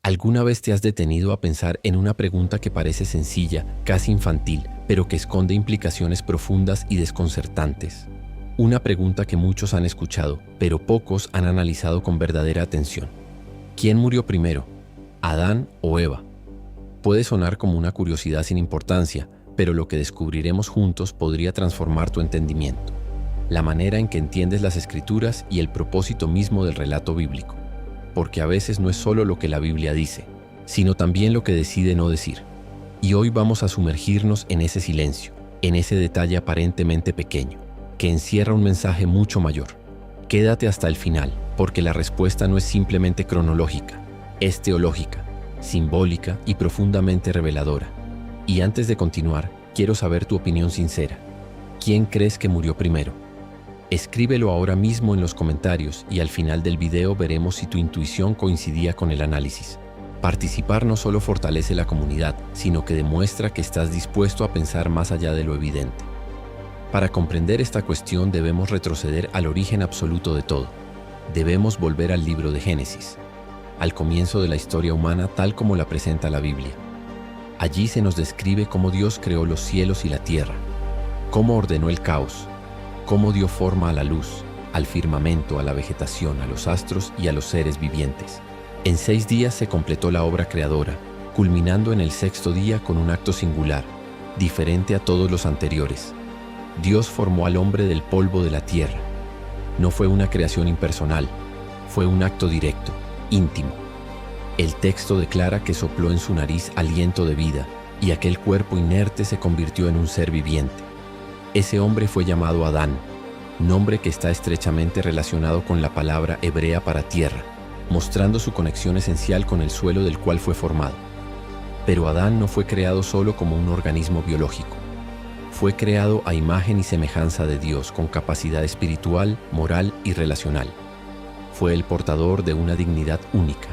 ¿Alguna vez te has detenido a pensar en una pregunta que parece sencilla, casi infantil, pero que esconde implicaciones profundas y desconcertantes? Una pregunta que muchos han escuchado, pero pocos han analizado con verdadera atención. ¿Quién murió primero? ¿Adán o Eva? Puede sonar como una curiosidad sin importancia, pero lo que descubriremos juntos podría transformar tu entendimiento, la manera en que entiendes las Escrituras y el propósito mismo del relato bíblico. Porque a veces no es solo lo que la Biblia dice, sino también lo que decide no decir. Y hoy vamos a sumergirnos en ese silencio, en ese detalle aparentemente pequeño, que encierra un mensaje mucho mayor. Quédate hasta el final, porque la respuesta no es simplemente cronológica, es teológica, simbólica y profundamente reveladora. Y antes de continuar, quiero saber tu opinión sincera. ¿Quién crees que murió primero? Escríbelo ahora mismo en los comentarios y al final del video veremos si tu intuición coincidía con el análisis. Participar no solo fortalece la comunidad, sino que demuestra que estás dispuesto a pensar más allá de lo evidente. Para comprender esta cuestión debemos retroceder al origen absoluto de todo. Debemos volver al libro de Génesis, al comienzo de la historia humana tal como la presenta la Biblia. Allí se nos describe cómo Dios creó los cielos y la tierra, cómo ordenó el caos, cómo dio forma a la luz, al firmamento, a la vegetación, a los astros y a los seres vivientes. En 6 días se completó la obra creadora, culminando en el 6º día con un acto singular, diferente a todos los anteriores. Dios formó al hombre del polvo de la tierra. No fue una creación impersonal, fue un acto directo, íntimo. El texto declara que sopló en su nariz aliento de vida, y aquel cuerpo inerte se convirtió en un ser viviente. Ese hombre fue llamado Adán, nombre que está estrechamente relacionado con la palabra hebrea para tierra, mostrando su conexión esencial con el suelo del cual fue formado. Pero Adán no fue creado solo como un organismo biológico. Fue creado a imagen y semejanza de Dios, con capacidad espiritual, moral y relacional. Fue el portador de una dignidad única,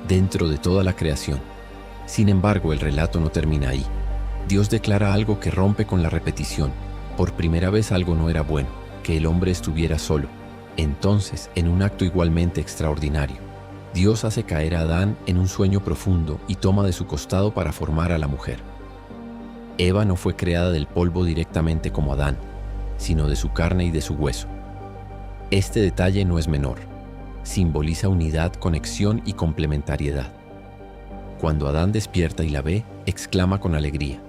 dentro de toda la creación. Sin embargo, el relato no termina ahí. Dios declara algo que rompe con la repetición. Por primera vez algo no era bueno, que el hombre estuviera solo. Entonces, en un acto igualmente extraordinario, Dios hace caer a Adán en un sueño profundo y toma de su costado para formar a la mujer. Eva no fue creada del polvo directamente como Adán, sino de su carne y de su hueso. Este detalle no es menor. Simboliza unidad, conexión y complementariedad. Cuando Adán despierta y la ve, exclama con alegría: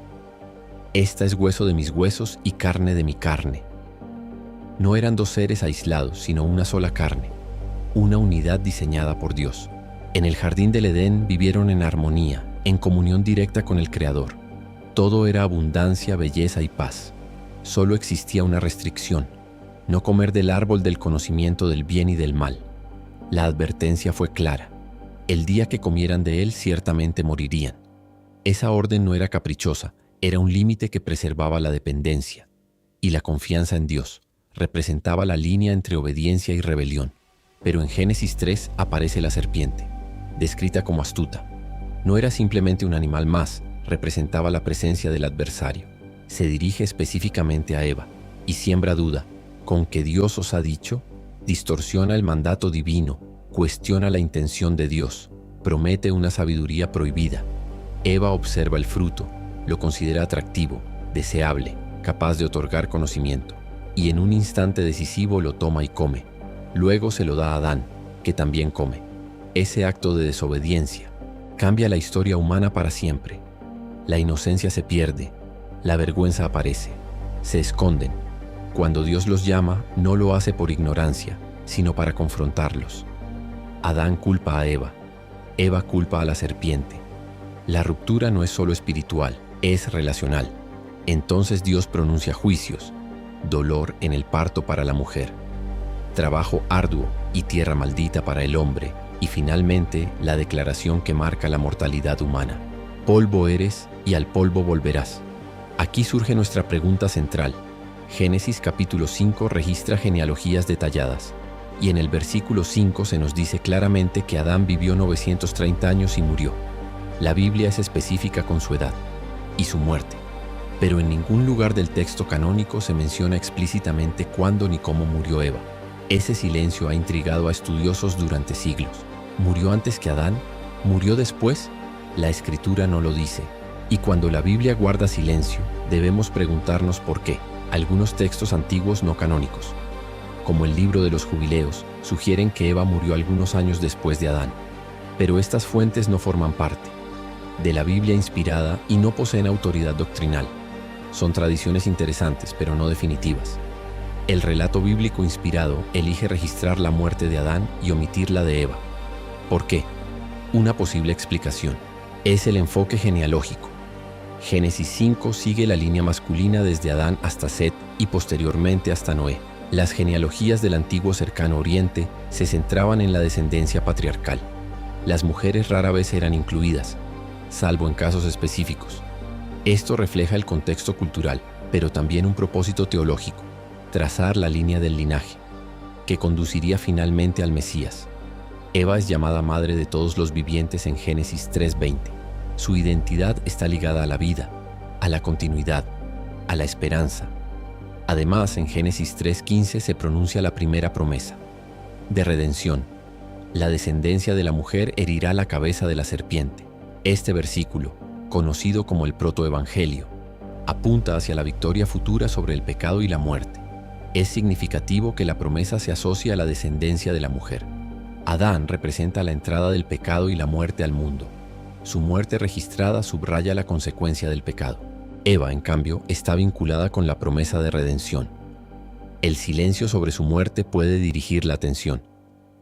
«Esta es hueso de mis huesos y carne de mi carne». No eran 2 seres aislados, sino una sola carne, una unidad diseñada por Dios. En el jardín del Edén vivieron en armonía, en comunión directa con el Creador. Todo era abundancia, belleza y paz. Solo existía una restricción: no comer del árbol del conocimiento del bien y del mal. La advertencia fue clara: el día que comieran de él ciertamente morirían. Esa orden no era caprichosa, era un límite que preservaba la dependencia. Y la confianza en Dios representaba la línea entre obediencia y rebelión. Pero en Génesis 3 aparece la serpiente, descrita como astuta. No era simplemente un animal más, representaba la presencia del adversario. Se dirige específicamente a Eva y siembra duda. ¿Con que Dios os ha dicho? Distorsiona el mandato divino, cuestiona la intención de Dios, promete una sabiduría prohibida. Eva observa el fruto, lo considera atractivo, deseable, capaz de otorgar conocimiento, y en un instante decisivo lo toma y come. Luego se lo da a Adán, que también come. Ese acto de desobediencia cambia la historia humana para siempre. La inocencia se pierde, la vergüenza aparece, se esconden. Cuando Dios los llama, no lo hace por ignorancia, sino para confrontarlos. Adán culpa a Eva, Eva culpa a la serpiente. La ruptura no es solo espiritual, es relacional. Entonces Dios pronuncia juicios, dolor en el parto para la mujer, trabajo arduo y tierra maldita para el hombre, y finalmente la declaración que marca la mortalidad humana: polvo eres y al polvo volverás. Aquí surge nuestra pregunta central. Génesis capítulo 5 registra genealogías detalladas, y en el versículo 5 se nos dice claramente que Adán vivió 930 años y murió. La Biblia es específica con su edad y su muerte, pero en ningún lugar del texto canónico se menciona explícitamente cuándo ni cómo murió Eva. Ese silencio ha intrigado a estudiosos durante siglos. ¿Murió antes que Adán? ¿Murió después? La Escritura no lo dice. Y cuando la Biblia guarda silencio, debemos preguntarnos por qué. Algunos textos antiguos no canónicos, como el libro de los Jubileos, sugieren que Eva murió algunos años después de Adán. Pero estas fuentes no forman parte de la Biblia inspirada y no poseen autoridad doctrinal. Son tradiciones interesantes, pero no definitivas. El relato bíblico inspirado elige registrar la muerte de Adán y omitir la de Eva. ¿Por qué? Una posible explicación es el enfoque genealógico. Génesis 5 sigue la línea masculina desde Adán hasta Set y posteriormente hasta Noé. Las genealogías del antiguo cercano Oriente se centraban en la descendencia patriarcal. Las mujeres rara vez eran incluidas, salvo en casos específicos. Esto refleja el contexto cultural, pero también un propósito teológico: trazar la línea del linaje, que conduciría finalmente al Mesías. Eva es llamada madre de todos los vivientes en Génesis 3:20. Su identidad está ligada a la vida, a la continuidad, a la esperanza. Además, en Génesis 3:15 se pronuncia la primera promesa de redención. La descendencia de la mujer herirá la cabeza de la serpiente. Este versículo, conocido como el protoevangelio, apunta hacia la victoria futura sobre el pecado y la muerte. Es significativo que la promesa se asocie a la descendencia de la mujer. Adán representa la entrada del pecado y la muerte al mundo. Su muerte registrada subraya la consecuencia del pecado. Eva, en cambio, está vinculada con la promesa de redención. El silencio sobre su muerte puede dirigir la atención,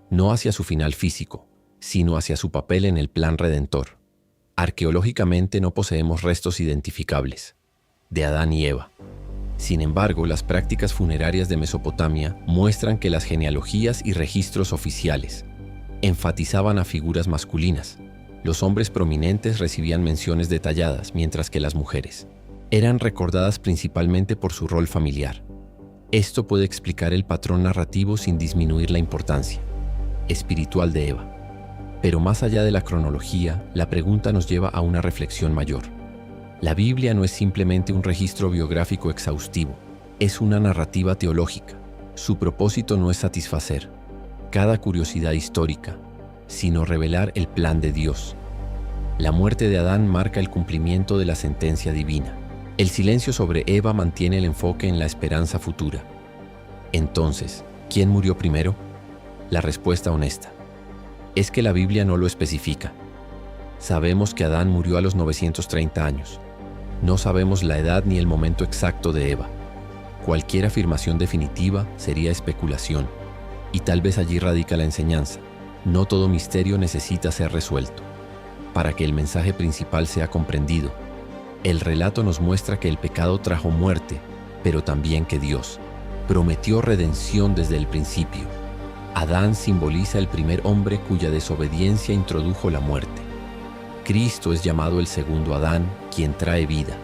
no hacia su final físico, sino hacia su papel en el plan redentor. Arqueológicamente no poseemos restos identificables de Adán y Eva. Sin embargo, las prácticas funerarias de Mesopotamia muestran que las genealogías y registros oficiales enfatizaban a figuras masculinas. Los hombres prominentes recibían menciones detalladas, mientras que las mujeres eran recordadas principalmente por su rol familiar. Esto puede explicar el patrón narrativo sin disminuir la importancia espiritual de Eva. Pero más allá de la cronología, la pregunta nos lleva a una reflexión mayor. La Biblia no es simplemente un registro biográfico exhaustivo, es una narrativa teológica. Su propósito no es satisfacer cada curiosidad histórica, sino revelar el plan de Dios. La muerte de Adán marca el cumplimiento de la sentencia divina. El silencio sobre Eva mantiene el enfoque en la esperanza futura. Entonces, ¿quién murió primero? La respuesta honesta es que la Biblia no lo especifica. Sabemos que Adán murió a los 930 años. No sabemos la edad ni el momento exacto de Eva. Cualquier afirmación definitiva sería especulación, y tal vez allí radica la enseñanza. No todo misterio necesita ser resuelto. Para que el mensaje principal sea comprendido, el relato nos muestra que el pecado trajo muerte, pero también que Dios prometió redención desde el principio. Adán simboliza el primer hombre cuya desobediencia introdujo la muerte. Cristo es llamado el segundo Adán, quien trae vida.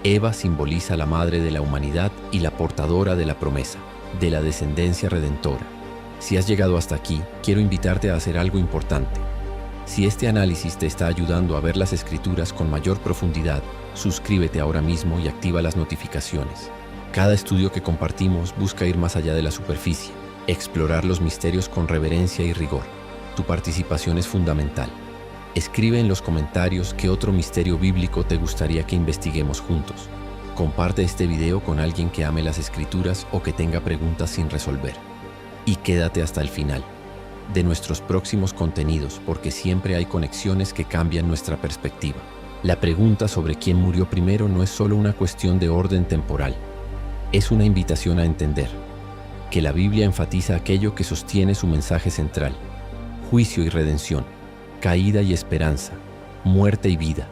Eva simboliza la madre de la humanidad y la portadora de la promesa, de la descendencia redentora. Si has llegado hasta aquí, quiero invitarte a hacer algo importante. Si este análisis te está ayudando a ver las Escrituras con mayor profundidad, suscríbete ahora mismo y activa las notificaciones. Cada estudio que compartimos busca ir más allá de la superficie, explorar los misterios con reverencia y rigor. Tu participación es fundamental. Escribe en los comentarios qué otro misterio bíblico te gustaría que investiguemos juntos. Comparte este video con alguien que ame las Escrituras o que tenga preguntas sin resolver. Y quédate hasta el final de nuestros próximos contenidos, porque siempre hay conexiones que cambian nuestra perspectiva. La pregunta sobre quién murió primero no es solo una cuestión de orden temporal. Es una invitación a entender que la Biblia enfatiza aquello que sostiene su mensaje central: juicio y redención, caída y esperanza, muerte y vida.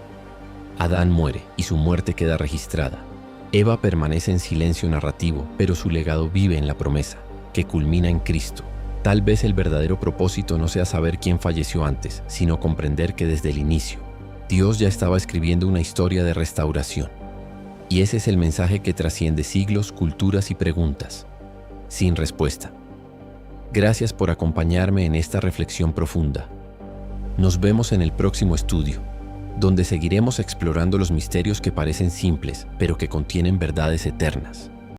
Adán muere y su muerte queda registrada. Eva permanece en silencio narrativo, pero su legado vive en la promesa, que culmina en Cristo. Tal vez el verdadero propósito no sea saber quién falleció antes, sino comprender que desde el inicio, Dios ya estaba escribiendo una historia de restauración. Y ese es el mensaje que trasciende siglos, culturas y preguntas, sin respuesta. Gracias por acompañarme en esta reflexión profunda. Nos vemos en el próximo estudio, donde seguiremos explorando los misterios que parecen simples, pero que contienen verdades eternas.